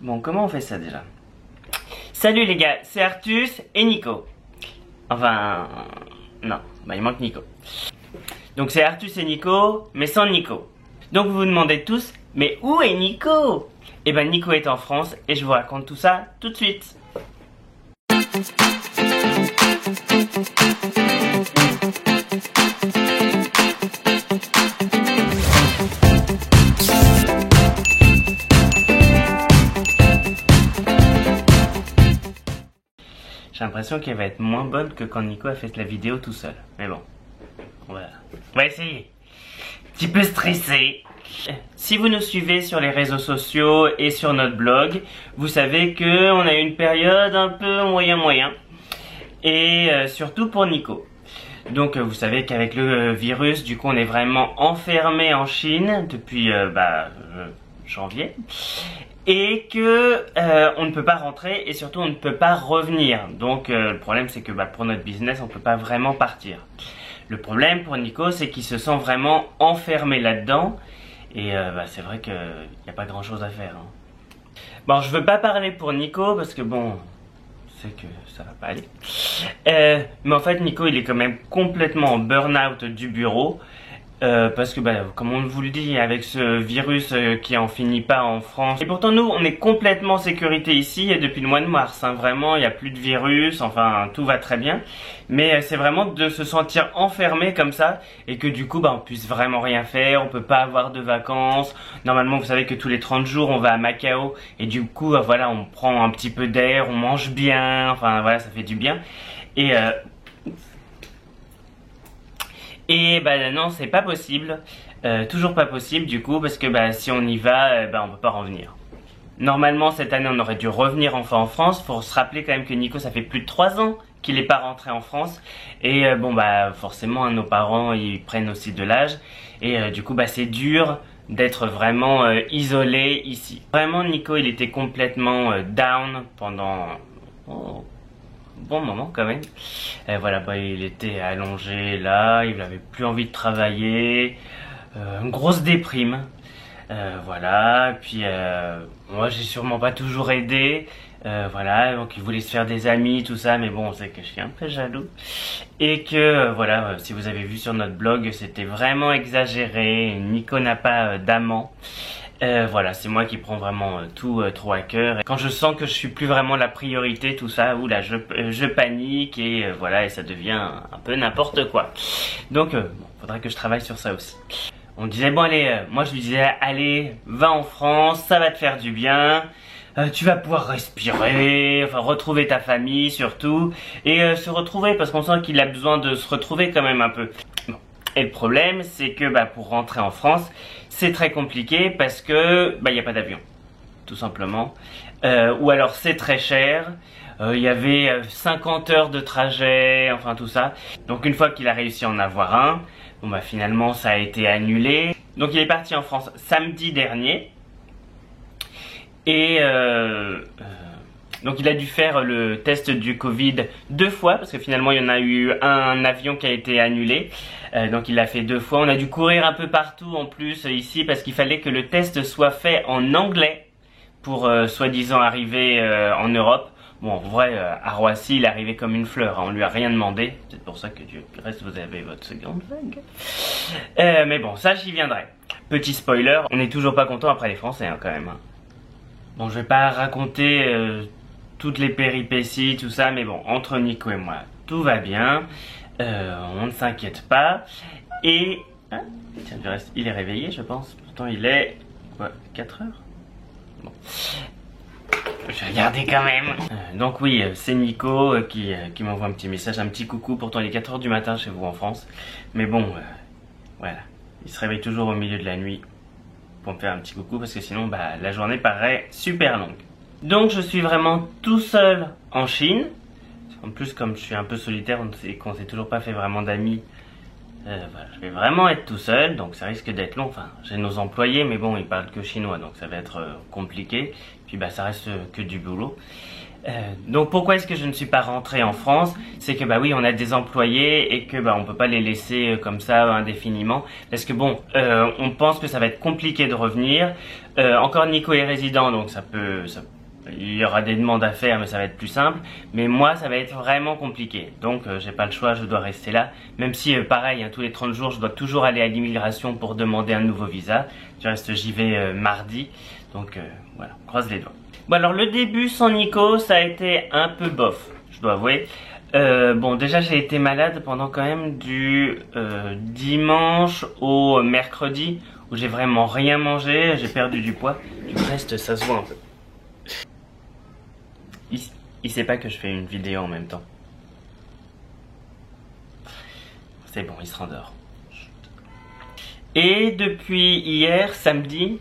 Bon, comment on fait ça déjà? Salut les gars, c'est Artus et Nico. Enfin, non, bah il manque Nico. Donc c'est Artus et Nico, mais sans Nico. Donc vous vous demandez tous, mais où est Nico? Eh ben Nico est en France et je vous raconte tout ça tout de suite. J'ai l'impression qu'elle va être moins bonne que quand Nico a fait la vidéo tout seul. Mais bon, on va essayer. Petit peu stressé. Si vous nous suivez sur les réseaux sociaux et sur notre blog, vous savez que on a eu une période un peu moyen. Et surtout pour Nico. Donc vous savez qu'avec le virus, du coup on est vraiment enfermé en Chine depuis janvier. Et que on ne peut pas rentrer et surtout on ne peut pas revenir. Donc le problème c'est que pour notre business on ne peut pas vraiment partir. Le problème pour Nico c'est qu'il se sent vraiment enfermé là-dedans. Et c'est vrai qu'il n'y a pas grand chose à faire. Hein. Bon, je veux pas parler pour Nico parce que bon, c'est que ça va pas aller. Mais en fait Nico il est quand même complètement en burn-out du bureau. Parce que comme on vous le dit, avec ce virus qui en finit pas en France. Et pourtant nous on est complètement en sécurité ici et depuis le mois de mars, hein, vraiment il n'y a plus de virus, enfin tout va très bien. Mais c'est vraiment de se sentir enfermé comme ça et que du coup on puisse vraiment rien faire, on peut pas avoir de vacances. Normalement vous savez que tous les 30 jours on va à Macao et du coup voilà on prend un petit peu d'air, on mange bien, enfin voilà ça fait du bien. Et non, c'est pas possible, toujours pas possible du coup, parce que si on y va, on peut pas revenir. Normalement cette année on aurait dû revenir enfin en France. Faut se rappeler quand même que Nico ça fait plus de 3 ans qu'il est pas rentré en France. Et forcément nos parents ils prennent aussi de l'âge. Et du coup c'est dur d'être vraiment isolé ici. Vraiment Nico il était complètement down pendant... bon moment quand même. Voilà, il était allongé là, il avait plus envie de travailler, une grosse déprime. Voilà, puis moi j'ai sûrement pas toujours aidé. Voilà, donc il voulait se faire des amis, tout ça, mais bon, on sait que je suis un peu jaloux. Et que voilà, si vous avez vu sur notre blog, c'était vraiment exagéré. Nico n'a pas d'amant. Voilà, c'est moi qui prends vraiment tout trop à cœur. Et quand je sens que je suis plus vraiment la priorité, tout ça, oula, je panique et voilà, et ça devient un peu n'importe quoi. Donc, faudrait que je travaille sur ça aussi. On disait, bon allez, moi je lui disais, allez, va en France, ça va te faire du bien. Tu vas pouvoir respirer, enfin retrouver ta famille surtout. Et se retrouver, parce qu'on sent qu'il a besoin de se retrouver quand même un peu. Bon. Et le problème, c'est que pour rentrer en France, c'est très compliqué parce que il n'y a pas d'avion, tout simplement. Ou alors c'est très cher. Il y avait 50 heures de trajet, enfin tout ça. Donc une fois qu'il a réussi à en avoir un, finalement ça a été annulé. Donc il est parti en France samedi dernier. Et donc il a dû faire le test du Covid 2 fois parce que finalement il y en a eu un avion qui a été annulé. Donc il l'a fait 2 fois. On a dû courir un peu partout en plus ici parce qu'il fallait que le test soit fait en anglais pour soi-disant arriver en Europe. Bon, en vrai, à Roissy, il est arrivé comme une fleur. Hein, on lui a rien demandé. C'est pour ça que Dieu reste, vous avez votre seconde vague. Mais bon, ça j'y viendrai. Petit spoiler, on n'est toujours pas content après les Français hein, quand même. Hein. Bon, je vais pas raconter toutes les péripéties, tout ça, mais bon, entre Nico et moi, tout va bien. On ne s'inquiète pas. Et... Ah, tiens, du reste, il est réveillé, je pense. Pourtant, il est... quoi, 4 heures? Bon. Je vais regarder quand même. Donc oui, c'est Nico qui m'envoie un petit message, un petit coucou. Pourtant, il est 4 heures du matin chez vous en France. Mais bon, voilà. Il se réveille toujours au milieu de la nuit pour me faire un petit coucou parce que sinon la journée paraît super longue. Donc je suis vraiment tout seul en Chine. En plus comme je suis un peu solitaire, qu'on s'est toujours pas fait vraiment d'amis, Voilà, je vais vraiment être tout seul, donc ça risque d'être long. Enfin, j'ai nos employés, mais bon, ils parlent que chinois, donc ça va être compliqué. Puis bah, ça reste que du boulot. Donc pourquoi est-ce que je ne suis pas rentré en France? C'est que bah oui, on a des employés et que bah on peut pas les laisser comme ça indéfiniment, parce que bon, on pense que ça va être compliqué de revenir. Encore Nico est résident, donc il y aura des demandes à faire, mais ça va être plus simple. Mais moi, ça va être vraiment compliqué. Donc, j'ai pas le choix, je dois rester là. Même si, pareil, hein, tous les 30 jours, je dois toujours aller à l'immigration pour demander un nouveau visa. Du reste, j'y vais mardi. Donc, voilà, on croise les doigts. Bon, alors, le début sans Nico, ça a été un peu bof, je dois avouer. Bon, déjà, j'ai été malade pendant quand même du dimanche au mercredi, où j'ai vraiment rien mangé, j'ai perdu du poids. Du reste, ça se voit un peu. Il sait pas que je fais une vidéo en même temps. C'est bon, il se rendort. Et depuis hier, samedi,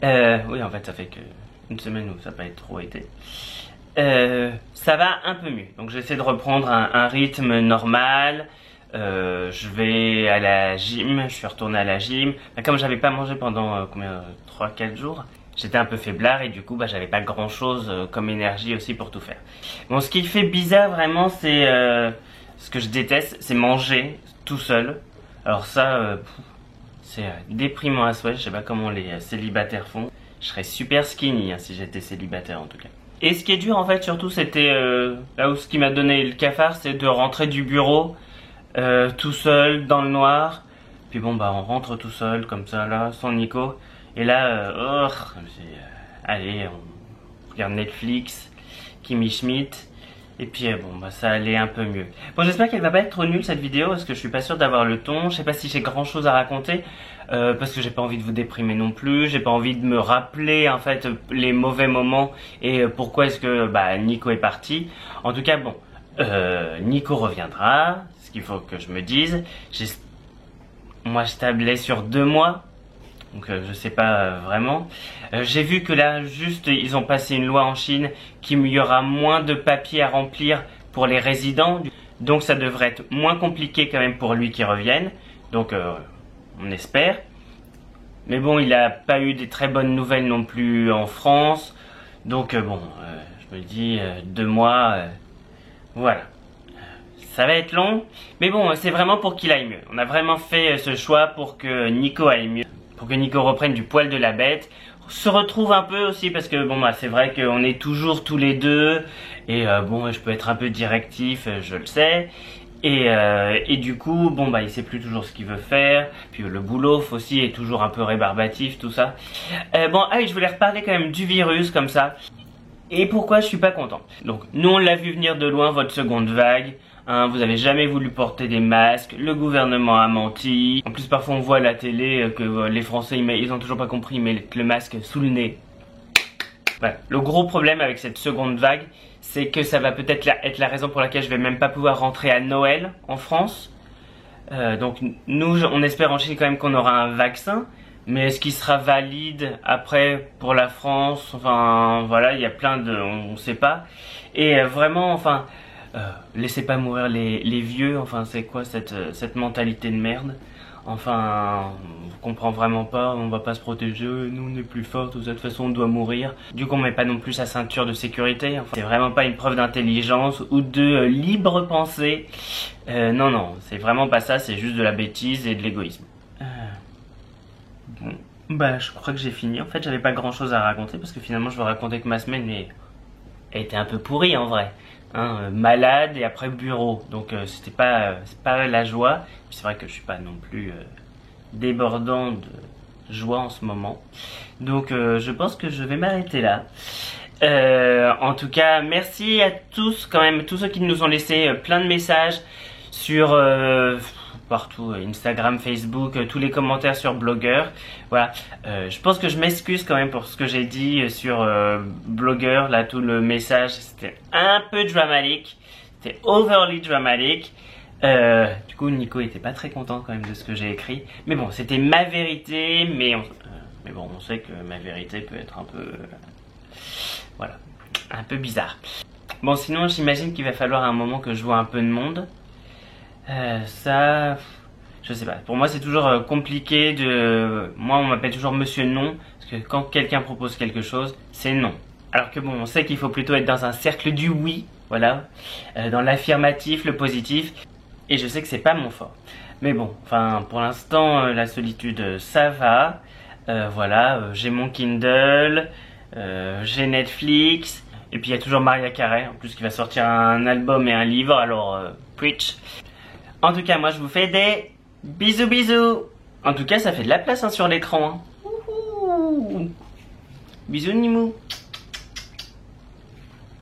oui en fait ça fait que une semaine où ça n'a pas trop été, ça va un peu mieux. Donc j'essaie de reprendre un rythme normal. Je vais à la gym, je suis retourné à la gym. Comme j'avais pas mangé pendant 3-4 jours, j'étais un peu faiblard et du coup bah j'avais pas grand chose comme énergie aussi pour tout faire. Bon, ce qui fait bizarre vraiment, c'est ce que je déteste, c'est manger tout seul. Alors ça, c'est déprimant à souhait. Je sais pas comment les célibataires font. Je serais super skinny hein, si j'étais célibataire en tout cas. Et ce qui est dur en fait surtout, c'était là où ce qui m'a donné le cafard, c'est de rentrer du bureau tout seul dans le noir. Puis bon bah on rentre tout seul comme ça là, sans Nico. Et là, allez, on regarde Netflix, Kimi Schmidt, et puis bon, bah ça allait un peu mieux. Bon, j'espère qu'elle va pas être trop nulle cette vidéo, parce que je suis pas sûr d'avoir le ton. Je sais pas si j'ai grand chose à raconter, parce que j'ai pas envie de vous déprimer non plus. J'ai pas envie de me rappeler en fait les mauvais moments et pourquoi est-ce que bah Nico est parti. En tout cas, bon, Nico reviendra, ce qu'il faut que je me dise. Moi, je tablais sur 2 mois. Donc je sais pas vraiment. J'ai vu que là juste ils ont passé une loi en Chine qu'il y aura moins de papiers à remplir pour les résidents. Donc ça devrait être moins compliqué quand même pour lui qui revienne. Donc on espère. Mais bon, il a pas eu des très bonnes nouvelles non plus en France. Donc bon, je me dis 2 mois, voilà. Ça va être long. Mais bon, c'est vraiment pour qu'il aille mieux. On a vraiment fait ce choix pour que Nico aille mieux. Pour que Nico reprenne du poil de la bête, se retrouve un peu aussi parce que bon bah c'est vrai qu'on est toujours tous les deux et bon je peux être un peu directif, je le sais et du coup bon bah il sait plus toujours ce qu'il veut faire, puis le boulot aussi est toujours un peu rébarbatif tout ça. Bon je voulais reparler quand même du virus comme ça et pourquoi je suis pas content. Donc nous on l'a vu venir de loin votre seconde vague. Hein, vous avez jamais voulu porter des masques, le gouvernement a menti. En plus parfois on voit à la télé que les Français ils ont toujours pas compris, ils mettent le masque sous le nez. Voilà. Le gros problème avec cette seconde vague, c'est que ça va peut-être être la raison pour laquelle je vais même pas pouvoir rentrer à Noël en France. Donc nous on espère en Chine quand même qu'on aura un vaccin. Mais est-ce qu'il sera valide après pour la France? Enfin voilà, il y a plein de... on sait pas. Et vraiment enfin... laissez pas mourir les vieux, enfin c'est quoi cette mentalité de merde? Enfin, on comprend vraiment pas, on va pas se protéger, nous on est plus forts, de toute façon on doit mourir. Du coup on met pas non plus sa ceinture de sécurité, enfin, c'est vraiment pas une preuve d'intelligence ou de libre pensée. Non, c'est vraiment pas ça, c'est juste de la bêtise et de l'égoïsme. Bon, bah je crois que j'ai fini, en fait j'avais pas grand chose à raconter parce que finalement je veux raconter que ma semaine elle était un peu pourrie en vrai. Hein, malade et après bureau, donc c'est pas la joie. C'est vrai que je suis pas non plus débordant de joie en ce moment, donc je pense que je vais m'arrêter là. En tout cas merci à tous quand même, tous ceux qui nous ont laissé plein de messages sur partout, Instagram, Facebook, tous les commentaires sur Blogger. Voilà, je pense que je m'excuse quand même pour ce que j'ai dit sur Blogger, là tout le message, c'était un peu dramatique, c'était overly dramatique. Du coup Nico était pas très content quand même de ce que j'ai écrit, mais bon c'était ma vérité, mais bon on sait que ma vérité peut être un peu, voilà, un peu bizarre. Bon sinon j'imagine qu'il va falloir à un moment que je vois un peu de monde. Ça, Je sais pas, pour moi c'est toujours compliqué de... Moi on m'appelle toujours Monsieur Non, parce que quand quelqu'un propose quelque chose, c'est non. Alors que bon, on sait qu'il faut plutôt être dans un cercle du oui, voilà, dans l'affirmatif, le positif, et je sais que c'est pas mon fort. Mais bon, enfin pour l'instant la solitude ça va, voilà, j'ai mon Kindle, j'ai Netflix, et puis il y a toujours Maria Carey, en plus qui va sortir un album et un livre, alors preach. En tout cas, moi je vous fais des bisous bisous. En tout cas, ça fait de la place hein, sur l'écran. Hein. Bisous Nimou.